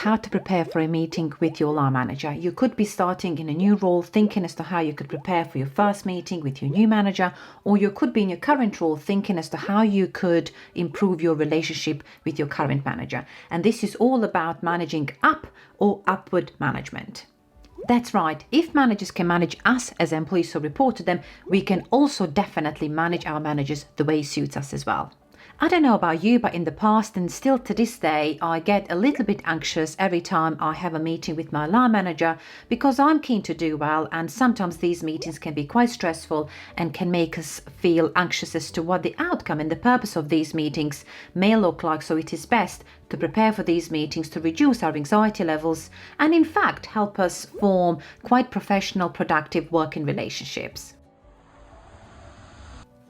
how to prepare for a meeting with your line manager. You could be starting in a new role, thinking as to how you could prepare for your first meeting with your new manager, or you could be in your current role thinking as to how you could improve your relationship with your current manager. And this is all about managing up or upward management. That's right. If managers can manage us as employees who report to them, we can also definitely manage our managers the way it suits us as well. I don't know about you, but in the past and still to this day, I get a little bit anxious every time I have a meeting with my line manager because I'm keen to do well, and sometimes these meetings can be quite stressful and can make us feel anxious as to what the outcome and the purpose of these meetings may look like. So it is best to prepare for these meetings to reduce our anxiety levels and in fact help us form quite professional, productive working relationships.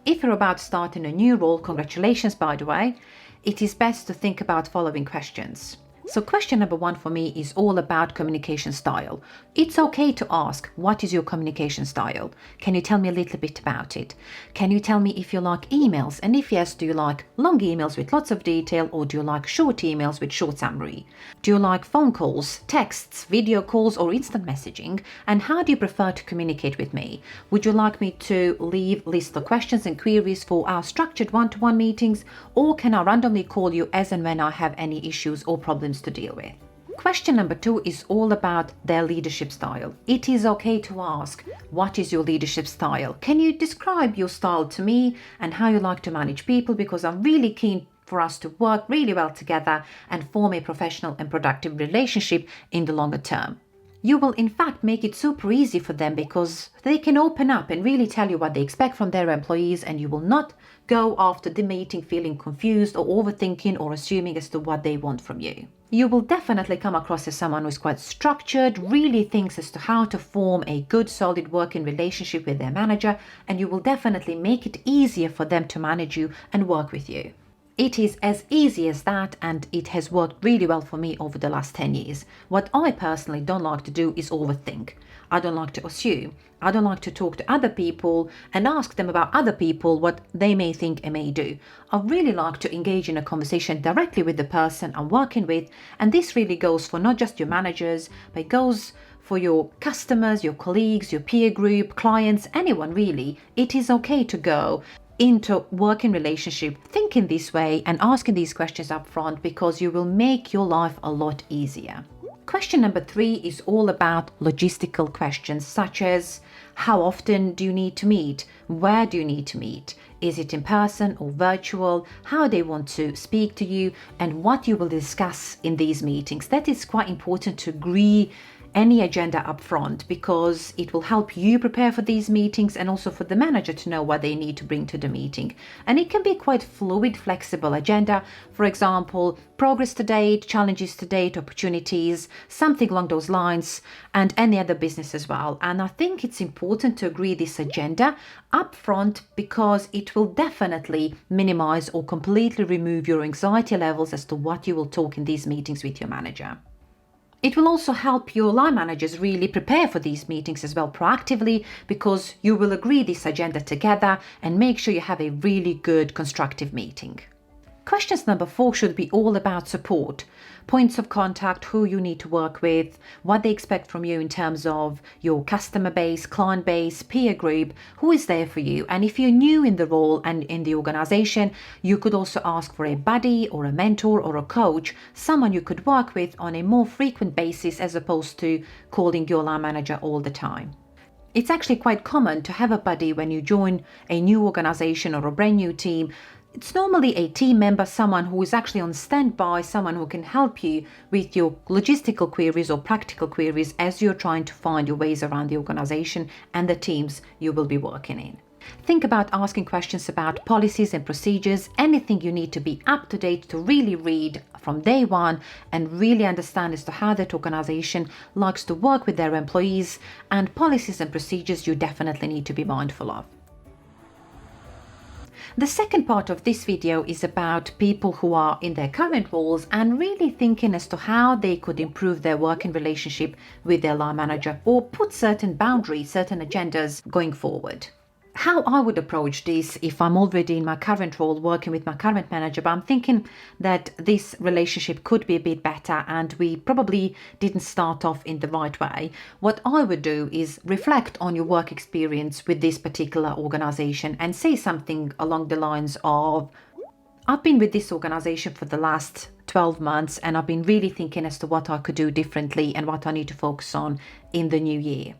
If you're about starting a new role, congratulations by the way, it is best to think about following questions. So question number 1 for me is all about communication style. It's okay to ask, what is your communication style? Can you tell me a little bit about it? Can you tell me if you like emails? And if yes, do you like long emails with lots of detail, or do you like short emails with short summary? Do you like phone calls, texts, video calls, or instant messaging? And how do you prefer to communicate with me? Would you like me to leave list of questions and queries for our structured one-to-one meetings, or can I randomly call you as and when I have any issues or problems to deal with? Question number 2 is all about their leadership style. It is okay to ask, what is your leadership style? Can you describe your style to me and how you like to manage people? Because I'm really keen for us to work really well together and form a professional and productive relationship in the longer term. You will in fact make it super easy for them because they can open up and really tell you what they expect from their employees, and you will not go after the meeting feeling confused or overthinking or assuming as to what they want from you. You will definitely come across as someone who is quite structured, really thinks as to how to form a good solid working relationship with their manager, and you will definitely make it easier for them to manage you and work with you. It is as easy as that, and it has worked really well for me over the last 10 years. What I personally don't like to do is overthink. I don't like to assume. I don't like to talk to other people and ask them about other people what they may think and may do. I really like to engage in a conversation directly with the person I'm working with, and this really goes for not just your managers, but it goes for your customers, your colleagues, your peer group, clients, anyone really. It is okay to go into working relationship thinking this way and asking these questions up front, because you will make your life a lot easier. Question number 3 is all about logistical questions such as, how often do you need to meet? Where do you need to meet? Is it in person or virtual? How they want to speak to you and what you will discuss in these meetings. That is quite important to agree any agenda up front, because it will help you prepare for these meetings and also for the manager to know what they need to bring to the meeting. And it can be quite fluid, flexible agenda. For example, progress to date, challenges to date, opportunities, something along those lines, and any other business as well. And I think it's important to agree this agenda up front, because it will definitely minimize or completely remove your anxiety levels as to what you will talk in these meetings with your manager. It will also help your line managers really prepare for these meetings as well proactively, because you will agree this agenda together and make sure you have a really good constructive meeting. Questions number 4 should be all about support. Points of contact, who you need to work with, what they expect from you in terms of your customer base, client base, peer group, who is there for you. And if you're new in the role and in the organization, you could also ask for a buddy or a mentor or a coach, someone you could work with on a more frequent basis as opposed to calling your line manager all the time. It's actually quite common to have a buddy when you join a new organization or a brand new team. It's normally a team member, someone who is actually on standby, someone who can help you with your logistical queries or practical queries as you're trying to find your ways around the organization and the teams you will be working in. Think about asking questions about policies and procedures, anything you need to be up to date to really read from day one and really understand as to how that organization likes to work with their employees, and policies and procedures you definitely need to be mindful of. The second part of this video is about people who are in their current roles and really thinking as to how they could improve their working relationship with their line manager or put certain boundaries, certain agendas going forward. how I would approach this if I'm already in my current role working with my current manager, but I'm thinking that this relationship could be a bit better and we probably didn't start off in the right way. What I would do is reflect on your work experience with this particular organization and say something along the lines of, I've been with this organization for the last 12 months and I've been really thinking as to what I could do differently and what I need to focus on in the new year.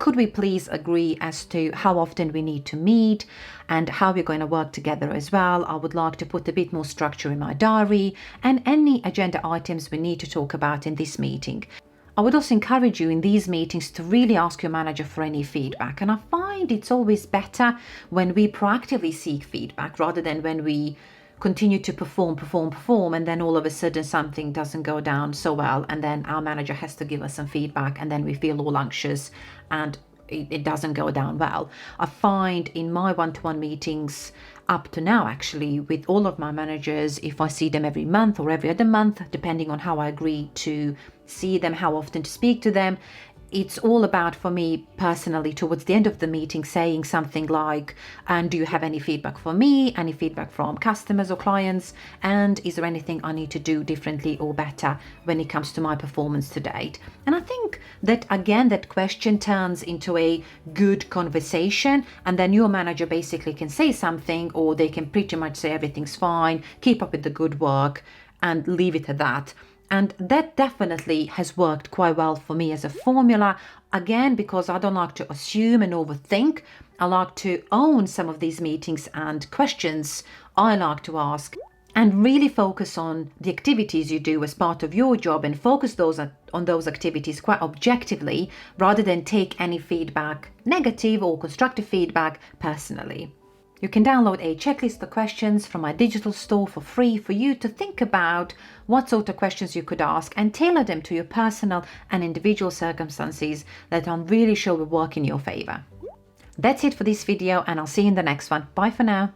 Could we please agree as to how often we need to meet and how we're going to work together as well? I would like to put a bit more structure in my diary and any agenda items we need to talk about in this meeting. I would also encourage you in these meetings to really ask your manager for any feedback. And I find it's always better when we proactively seek feedback rather than when we continue to perform, and then all of a sudden something doesn't go down so well, and then our manager has to give us some feedback, and then we feel all anxious and it doesn't go down well. I find in my one-to-one meetings up to now, actually, with all of my managers, if I see them every month or every other month, depending on how I agree to see them, how often to speak to them, it's all about, for me personally, towards the end of the meeting, saying something like, and do you have any feedback for me? Any feedback from customers or clients? And is there anything I need to do differently or better when it comes to my performance to date? And I think that, again, that question turns into a good conversation, and then your manager basically can say something, or they can pretty much say everything's fine, keep up with the good work, and leave it at that. And that definitely has worked quite well for me as a formula. Again, because I don't like to assume and overthink. I like to own some of these meetings and questions I like to ask, and really focus on the activities you do as part of your job and focus on those activities quite objectively rather than take any feedback, negative or constructive feedback, personally. You can download a checklist of questions from my digital store for free for you to think about what sort of questions you could ask and tailor them to your personal and individual circumstances that I'm really sure will work in your favor. That's it for this video, and I'll see you in the next one. Bye for now.